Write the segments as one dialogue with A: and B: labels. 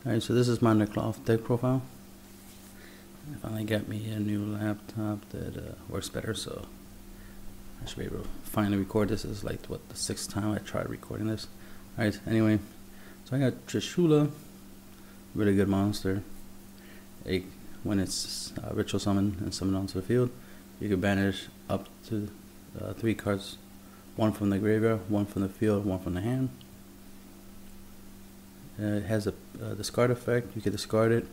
A: Alright, so this is my Nekroz deck profile. I finally got me a new laptop that works better, so I should be able to finally record this. This is like, what, the 6th time I tried recording this. Alright, anyway, so I got Trishula, really good monster. When it's ritual summoned and summoned onto the field, you can banish up to 3 cards, 1 from the graveyard, 1 from the field, 1 from the hand. It has a discard effect. You can discard it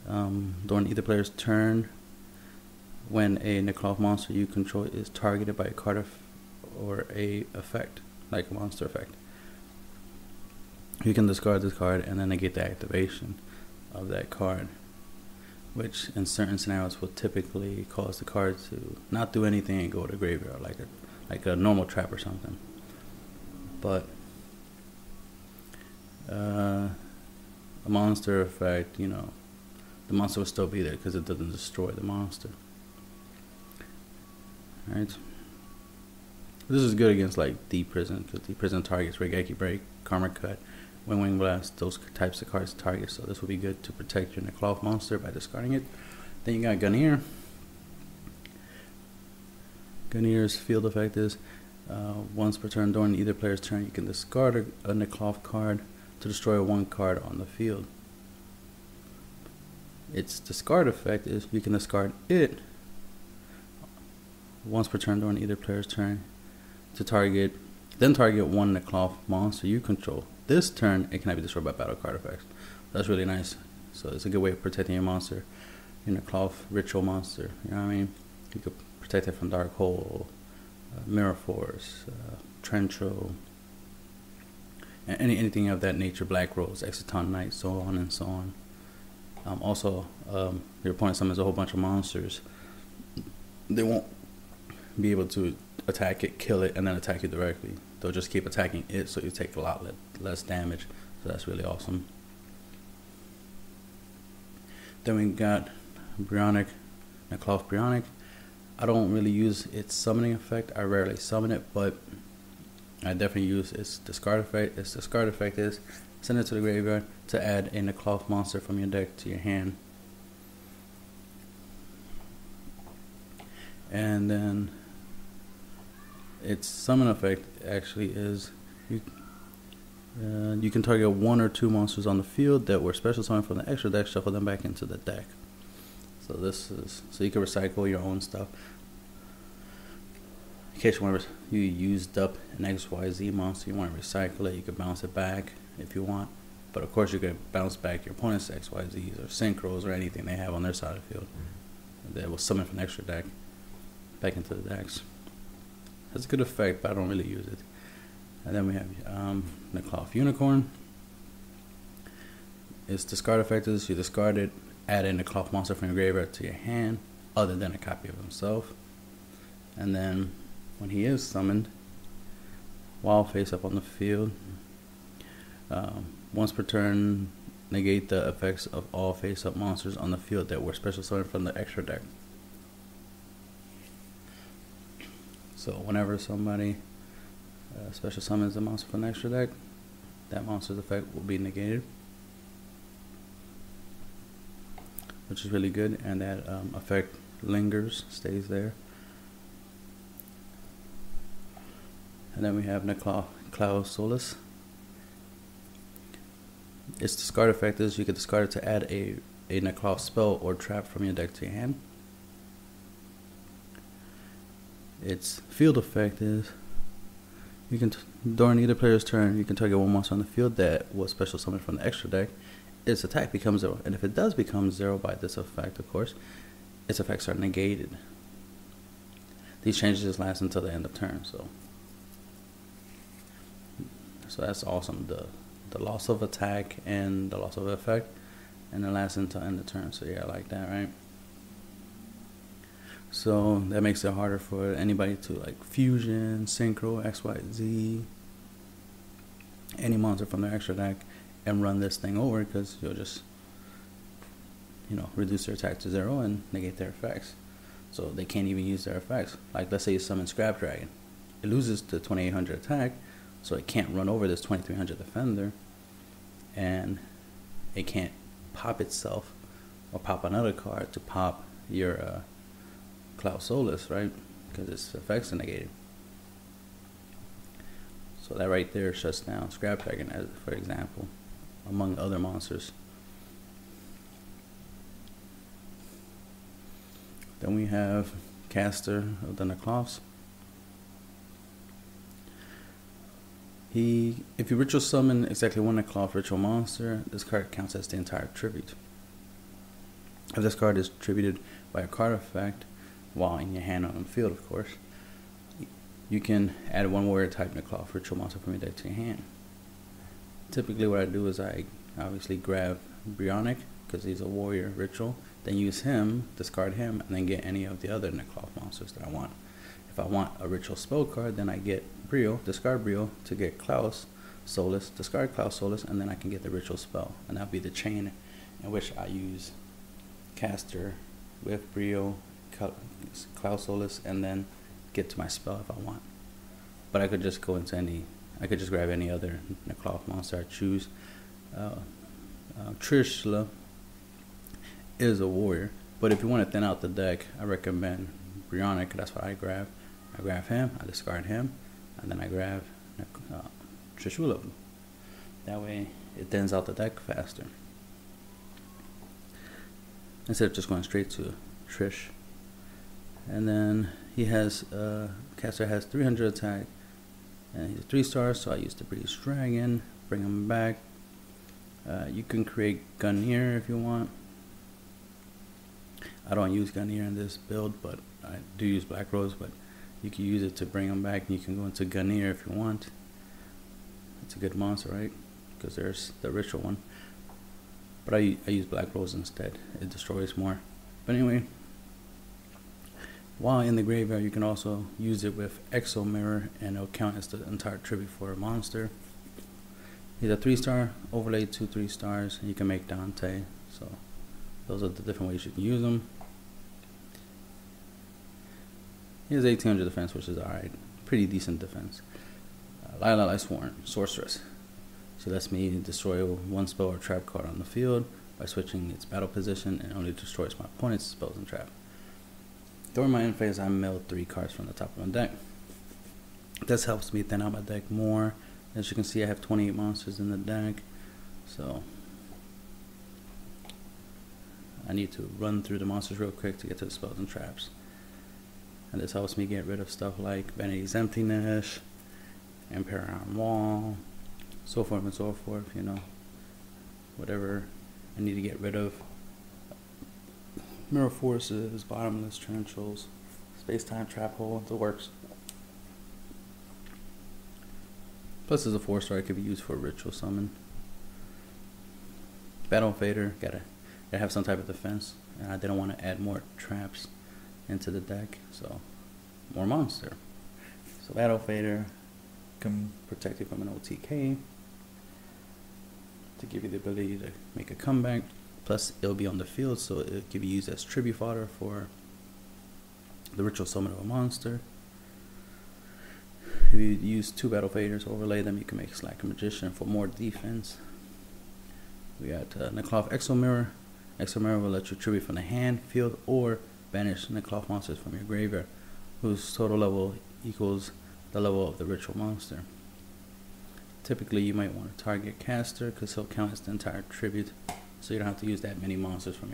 A: during either player's turn when a Nekroz monster you control is targeted by a card or a effect, like a monster effect. You can discard this card and then negate the activation of that card, which in certain scenarios will typically cause the card to not do anything and go to the graveyard, like a normal trap or something. But a monster effect, you know, the monster will still be there because it doesn't destroy the monster. Alright, this is good against like Deep Prison, because Deep Prison targets Regeki Break, Karma Cut, Wing Blast, those types of cards target. So this will be good to protect your Nekroz monster by discarding it. Then you got Gunir. Gunir's field effect is once per turn during either player's turn, you can discard a Nekroz card to destroy 1 card on the field. Its discard effect is you can discard it once per turn during either player's turn to target 1 Nekroz monster you control. This turn it cannot be destroyed by battle card effects. That's really nice. So it's a good way of protecting your monster, your Nekroz ritual monster. You know what I mean? You could protect it from Dark Hole, Mirror Force, Trencho, and anything of that nature, Black Rose, Exciton Knight, so on and so on. Also, your opponent summons a whole bunch of monsters. They won't be able to attack it, kill it, and then attack you directly. They'll just keep attacking it, so you take a lot less damage. So that's really awesome. Then we got Nekroz Brionac. I don't really use its summoning effect. I rarely summon it, but I definitely use its discard effect. Its discard effect is send it to the graveyard to add a Nekroz monster from your deck to your hand. And then its summon effect actually is you can target 1 or 2 monsters on the field that were special summoned from the extra deck, shuffle them back into the deck. So this is so you can recycle your own stuff. In case you used up an XYZ monster, you want to recycle it, you can bounce it back if you want. But of course you can bounce back your opponent's XYZs or Synchros or anything they have on their side of the field that was summoned from an extra deck back into the decks. Has a good effect, but I don't really use it. And then we have Nekroz Unicorn. Its discard effect is you discard it, add a Nekroz monster from your graveyard to your hand, other than a copy of himself. And then when he is summoned, while face up on the field, once per turn, negate the effects of all face up monsters on the field that were special summoned from the extra deck. So whenever somebody special summons a monster from the extra deck, that monster's effect will be negated, which is really good, and that effect lingers, stays there. And then we have Nekroz Solus. Its discard effect is you can discard it to add a Nekroz spell or trap from your deck to your hand. Its field effect is you can during either player's turn you can target 1 monster on the field that was special summoned from the extra deck. Its attack becomes 0, and if it does become 0 by this effect, of course, its effects are negated. These changes last until the end of turn. So that's awesome. The loss of attack and the loss of effect, and it lasts until end of turn. So yeah, I like that, right? So that makes it harder for anybody to like fusion, synchro, XYZ, any monster from their extra deck and run this thing over, because you'll just, you know, reduce their attack to 0 and negate their effects. So they can't even use their effects. Like let's say you summon Scrap Dragon. It loses the 2800 attack, so it can't run over this 2300 defender, and it can't pop itself or pop another card to pop your Cloud Solace, right? Because its effects are negated. So that right there shuts down Scrap Dragon, as for example, among other monsters. Then we have Caster of the Nekroz. If you ritual summon exactly one Nekroz ritual monster, this card counts as the entire tribute. If this card is tributed by a card effect, while in your hand or on the field, of course, you can add one warrior type Nekroz ritual monster from your deck to your hand. Typically what I do is I obviously grab Bionic, because he's a warrior ritual, then use him, discard him, and then get any of the other Nekroz monsters that I want. If I want a ritual spell card, then I get Brio, discard Brio to get Cloud Solace, discard Cloud Solace, and then I can get the ritual spell. And that'll be the chain in which I use Caster with Brio, Cloud Solace, and then get to my spell if I want. But I could just go into I could just grab any other Nekroz monster I choose. Trishla is a warrior, but if you want to thin out the deck, I recommend Bionic. That's what I grab. I grab him, I discard him, and then I grab Trishula. That way it thins out the deck faster, instead of just going straight to Trish. And then he has Caster has 300 attack, and he's a 3-star, so I use the Breeze Dragon, bring him back. You can create Gunir if you want. I don't use Gunir in this build, but I do use Black Rose, but you can use it to bring him back, and you can go into Gunir if you want. It's a good monster, right? Because there's the ritual one. But I use Black Rose instead. It destroys more. But anyway, while in the graveyard, you can also use it with Exo Mirror, and it'll count as the entire tribute for a monster. He's a 3-star, overlay 2 3-stars, and you can make Dante. So those are the different ways you can use them. He has 1800 defense, which is alright. Pretty decent defense. Lila Lightsworn, Sorceress. She lets me destroy one spell or trap card on the field by switching its battle position, and only destroys my opponent's spells and trap. During my end phase, I milled 3 cards from the top of my deck. This helps me thin out my deck more. As you can see, I have 28 monsters in the deck, so I need to run through the monsters real quick to get to the spells and traps. And this helps me get rid of stuff like Vanity's Emptiness, Empyrean Wall, so forth and so forth, you know, whatever I need to get rid of. Mirror Forces, Bottomless Trenchals, Space-Time Trap Hole, the works. Plus, as a 4-star, it could be used for a ritual summon. Battle Fader, gotta have some type of defense, and I didn't want to add more traps into the deck, so more monster. So Battle Fader can protect you from an OTK to give you the ability to make a comeback. Plus, it'll be on the field, so it can be used as tribute fodder for the ritual summon of a monster. If you use 2 Battle Faders, overlay them, you can make Slacker Magician for more defense. We got Nekroz Exo Mirror. Exo Mirror will let you tribute from the hand, field, or banish Nekroz monsters from your graveyard, whose total level equals the level of the ritual monster. Typically, you might want to target Caster, because he'll count as the entire tribute, so you don't have to use that many monsters from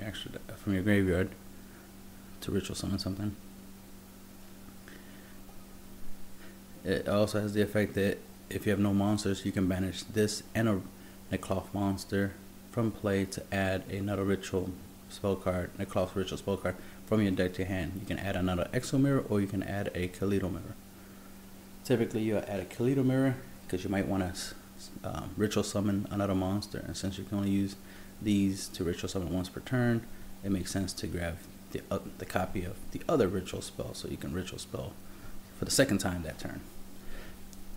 A: your graveyard to ritual summon something. It also has the effect that if you have no monsters, you can banish this and a Nekroz monster from play to add another ritual spell card, Nekroz ritual spell card, from your deck to your hand. You can add another Exo Mirror, or you can add a Kaleidol Mirror. Typically, you'll add a Kaleidol Mirror because you might want to ritual summon another monster, and since you can only use these to ritual summon once per turn, it makes sense to grab the copy of the other ritual spell, so you can ritual spell for the second time that turn.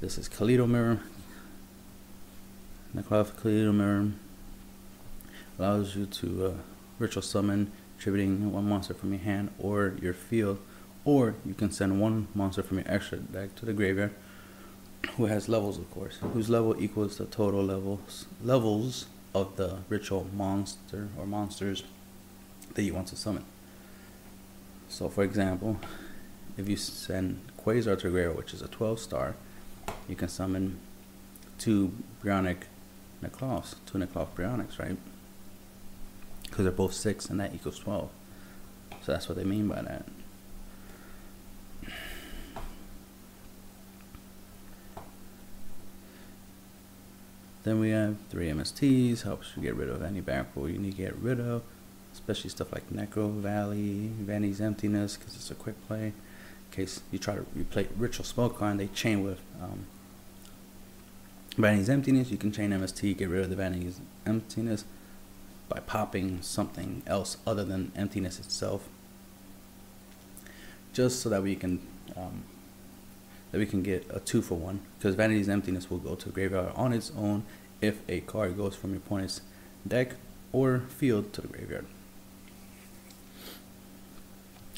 A: This is Kaleidol Mirror. Nekroz Kaleidol Mirror allows you to ritual summon, tributing one monster from your hand or your field, or you can send one monster from your extra deck to the graveyard, who has levels, of course, whose level equals the total levels of the ritual monster or monsters that you want to summon. So for example, if you send Quasar to Graveyard, which is a 12-star, you can summon 2 Bionic Nekroz, 2 Nekroz Bionics, right? Because they're both 6 and that equals 12. So that's what they mean by that. Then we have 3 MSTs, helps you get rid of any backroll you need to get rid of, especially stuff like Necro Valley, Vanity's Emptiness, because it's a quick play. In case you try to replay Ritual Spell card and they chain with Vanity's Emptiness, you can chain MST, get rid of the Vanity's Emptiness by popping something else other than Emptiness itself, just so that we can get a 2-for-1, because Vanity's Emptiness will go to graveyard on its own if a card goes from your opponent's deck or field to the graveyard.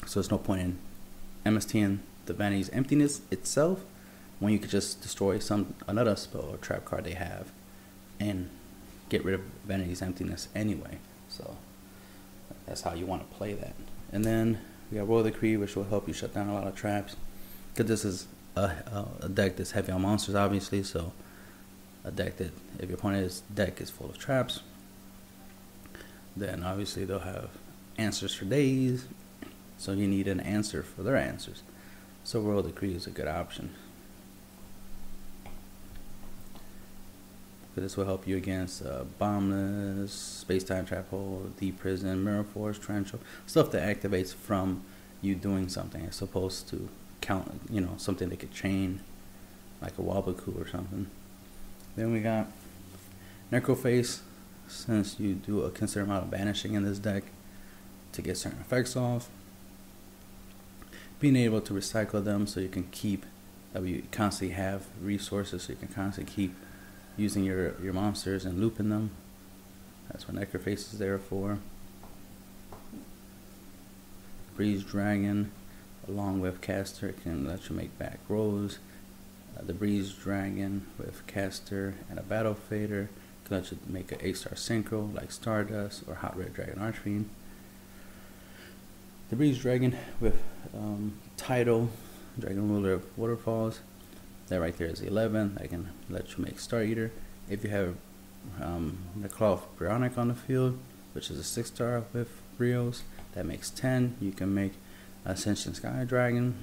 A: So there's no point in MSTing the Vanity's Emptiness itself when you could just destroy another spell or trap card they have and get rid of Vanity's Emptiness anyway. So that's how you want to play that. And then we have Royal Decree, which will help you shut down a lot of traps, because this is a deck that's heavy on monsters, obviously. So a deck that, if your opponent's deck is full of traps, then obviously they'll have answers for days, so you need an answer for their answers. So Royal Decree is a good option, because this will help you against Bombless, Space-Time Trap Hole, Deep Prison, Mirror Force, Torrential, stuff that activates from you doing something as opposed to count, you know, something they could chain, like a Wabaku or something. Then we got Necroface, since you do a considerable amount of banishing in this deck to get certain effects off, being able to recycle them so you can keep, you constantly have resources, so you can constantly keep using your monsters and looping them. That's what Necroface is there for. Breeze Dragon, along with Caster, can let you make back rows. The Breeze Dragon with Caster and a Battle Fader can let you make an 8-star synchro like Stardust or Hot Red Dragon Archfiend. The Breeze Dragon with Tidal, Dragon Ruler of Waterfalls, that right there is 11. That can let you make Star Eater. If you have Nekroz Bionic on the field, which is a 6-star with Brios, that makes 10. You can make Ascension Sky Dragon.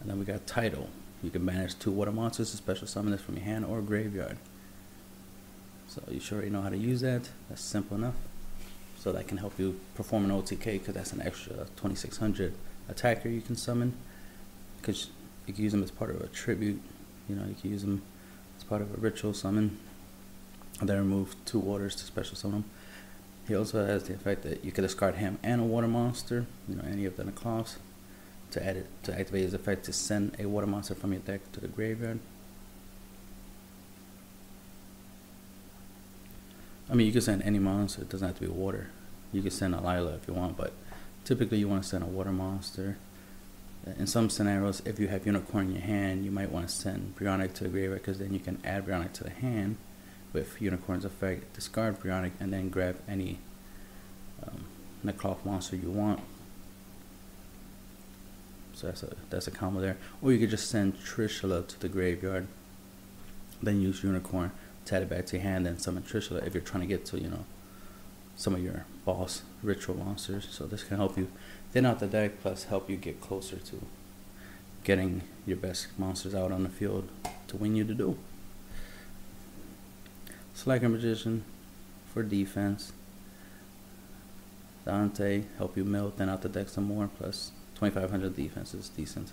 A: And then we got Tidal. You can banish 2 water monsters to special summon this from your hand or graveyard. So you sure you know how to use that. That's simple enough. So that can help you perform an OTK, because that's an extra 2600 attacker you can summon. Because you can use them as part of a tribute. You know, you can use them as part of a ritual summon. And then remove 2 waters to special summon them. He also has the effect that you can discard him and a water monster, you know, any of the Nekroz, to activate his effect to send a water monster from your deck to the graveyard. I mean, you can send any monster, it doesn't have to be water. You can send a Lila if you want, but typically you want to send a water monster. In some scenarios, if you have Unicorn in your hand, you might want to send Bionic to the graveyard, because then you can add Bionic to the hand with Unicorn's effect, discard Bionic, and then grab any Nekroz monster you want. So that's a combo there. Or you could just send Trishula to the graveyard, then use Unicorn to add it back to your hand, then summon Trishula if you're trying to get to, you know, some of your boss ritual monsters. So this can help you thin out the deck, plus help you get closer to getting your best monsters out on the field to win you the duel. Slacker Magician for defense. Dante, help you mill thin out the deck some more, plus 2500 defense is decent.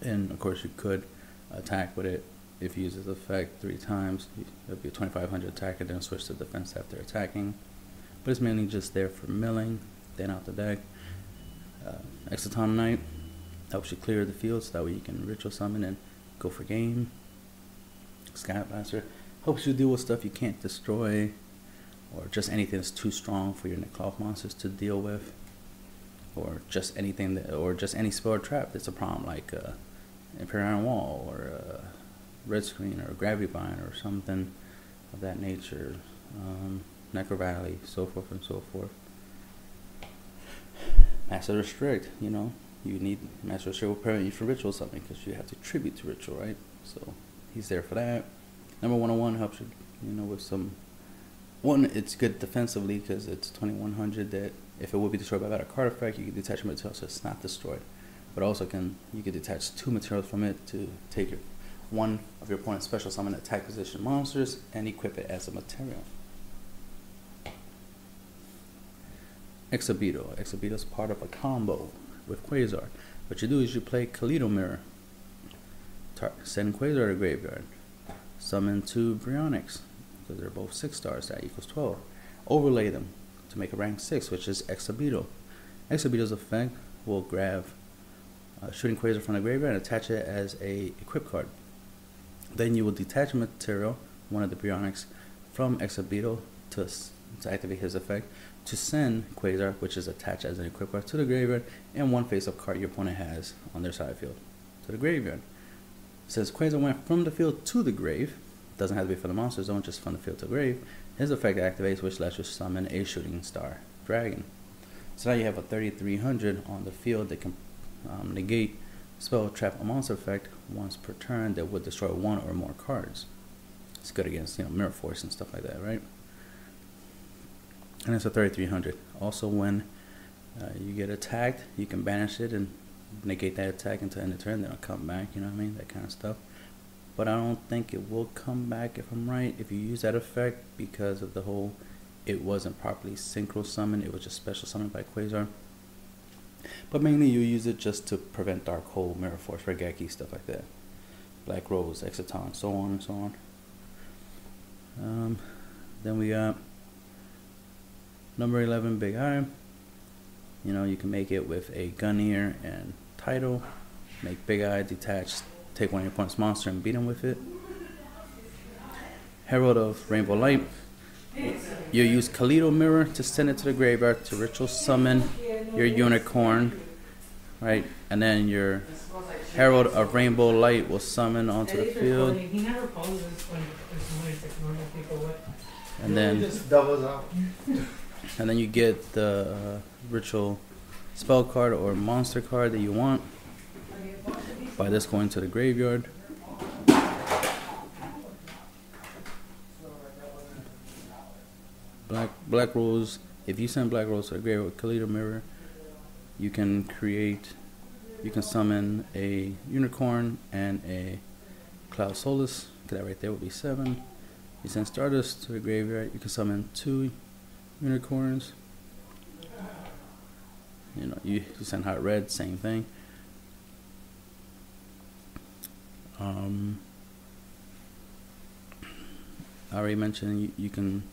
A: And of course you could attack with it if you use its effect 3 times. It'll be a 2500 attack and then switch to defense after attacking. But it's mainly just there for milling, thin out the deck. Exciton Knight helps you clear the field so that way you can ritual summon and go for game. Sky Blaster helps you deal with stuff you can't destroy, or just anything that's too strong for your Nekroz monsters to deal with, or just anything that, or just any spell or trap that's a problem, like Imperial Wall or red screen or gravity bind or something of that nature, Necro Valley, so forth and so forth. Master Restrict, you know, you need Master Restrict will prevent you from ritual something because you have to tribute to ritual, right? So he's there for that. Number 101 helps you, you know, with some. One, it's good defensively because it's 2100 that if it will be destroyed by battle card effect, you can detach material so it's not destroyed. But also you can detach 2 materials from it to take one of your opponent's special summon attack position monsters and equip it as a material. Exhibido. Exhibido is part of a combo with Quasar. What you do is you play Kaleido Mirror. Send Quasar to the graveyard. Summon 2 Bryonics, because they're both 6 stars, that equals 12. Overlay them to make a rank 6, which is Exhibido. Exhibido's effect will grab Shooting Quasar from the graveyard and attach it as a equip card. Then you will detach a material, one of the Bryonics, from Exhibido to activate his effect, to send Quasar, which is attached as an equip card, to the graveyard, and one face-up card your opponent has on their side field to the graveyard. Since Quasar went from the field to the grave, doesn't have to be from the monster zone, just from the field to the grave, his effect activates, which lets you summon a shooting star dragon. So now you have a 3300 on the field that can negate spell, trap, or monster effect once per turn that would destroy 1 or more cards. It's good against, you know, Mirror Force and stuff like that, right? And it's a 3300. Also, when you get attacked, you can banish it and negate that attack until end of turn, then it'll come back, you know what I mean? That kind of stuff. But I don't think it will come back, if I'm right, if you use that effect, because of the whole, it wasn't properly synchro summoned, it was just special summoned by Quasar. But mainly you use it just to prevent Dark Hole, Mirror Force, Regeki, stuff like that. Black Rose, Exciton, so on and so on. Then we got number 11, Big Eye. You know, you can make it with a Gunnier and Title. Make Big Eye, detach, take one of your opponent's monster and beat him with it. Herald of Rainbow Light. You use Kaleido Mirror to send it to the graveyard to ritual summon your unicorn, right? And then your Herald of Rainbow Light will summon onto the field. And then you get the ritual spell card or monster card that you want by this going to the graveyard. Black Rose. If you send Black Rose to the graveyard with Kaleido Mirror, you can summon a unicorn and a Cloud Solace. That right there would be 7. You send Stardust to the graveyard, you can summon 2 unicorns. You know, you send Hot Red, same thing. I already mentioned you can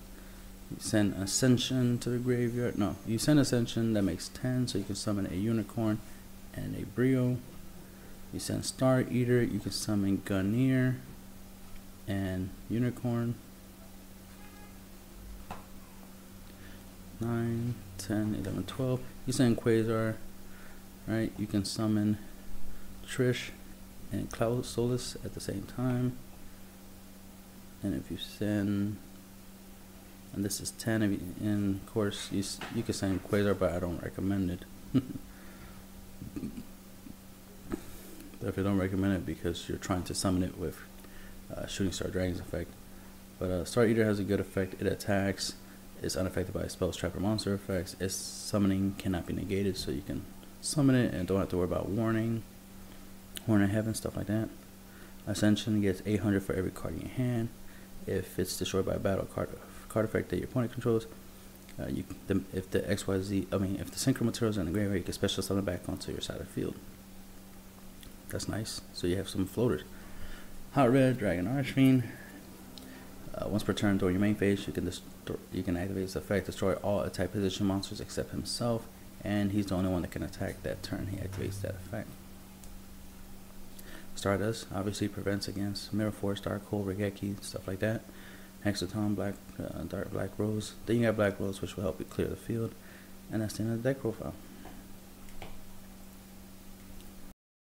A: send Ascension to the graveyard. No, you send Ascension, that makes 10, so you can summon a unicorn and a Brio. You send Star Eater, you can summon Gunnier and unicorn. 9, 10, 11, 12. You send Quasar, right? You can summon Trish and Cloud Solace at the same time. And if you send, and this is 10, and of course you can send Quasar, but I don't recommend it. Definitely don't recommend it because you're trying to summon it with Shooting Star Dragon's effect. But Star Eater has a good effect. It attacks. It's unaffected by spells, trap, or monster effects. Its summoning cannot be negated, so you can summon it and don't have to worry about warning, Horn of Heaven, stuff like that. Ascension gets 800 for every card in your hand. If it's destroyed by a battle card effect that your opponent controls, if the synchro materials are in the graveyard, you can special summon back onto your side of the field. That's nice. So you have some floaters. Hot Red, Dragon Archfiend. Once per turn during your main phase, you can activate his effect, destroy all attack position monsters except himself, and he's the only one that can attack that turn. He activates that effect. Stardust obviously prevents against Mirror Force, Dark Hole, Regeki, stuff like that. Hexaton, Black Rose. Then you got Black Rose, which will help you clear the field, and that's the end of the deck profile.